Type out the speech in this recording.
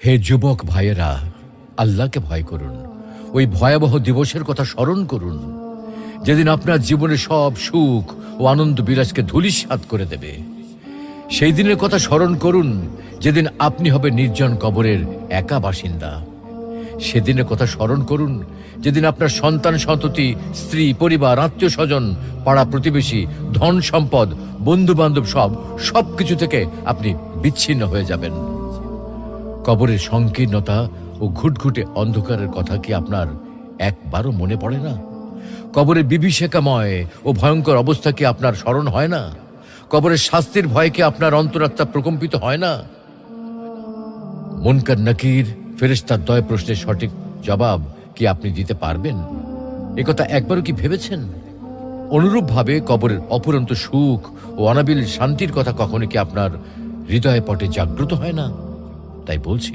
হে যুবক ভাইয়েরা, আল্লাহকে ভয় করুন। ওই ভয়াবহ দিবসের কথা স্মরণ করুন, যেদিন আপনার জীবনে সব সুখ ও আনন্দ বিলাসকে ধূলিসাৎ করে দেবে। সেই দিনের কথা স্মরণ করুন, যেদিন আপনি হবে নির্জন কবরের একা বাসিন্দা। সেদিনের কথা স্মরণ করুন, যেদিন আপনার সন্তান সন্ততি, স্ত্রী, পরিবার, আত্মীয় স্বজন, পাড়া প্রতিবেশী, ধন সম্পদ, বন্ধু বান্ধব সবকিছু থেকে আপনি বিচ্ছিন্ন হয়ে যাবেন। কবরের সংকীর্ণতা ও ঘুটঘুটে অন্ধকারের কথা কি আপনার একবারও মনে পড়ে না? কবরের বিভীষিকাময় ও ভয়ঙ্কর অবস্থা কি আপনার স্মরণ হয় না? কবরের শাস্তির ভয় কি আপনার অন্তরাত্মা প্রকম্পিত হয় না? মুনকার নাকির ফেরেশতার দয় প্রশ্নের সঠিক জবাব কি আপনি দিতে পারবেন? একথা একবারও কি ভেবেছেন? অনুরূপভাবে কবরের অপুরন্ত সুখ ও অনাবিল শান্তির কথা কখনো কি আপনার হৃদয় পটে জাগ্রত হয় না? তাই বলছি,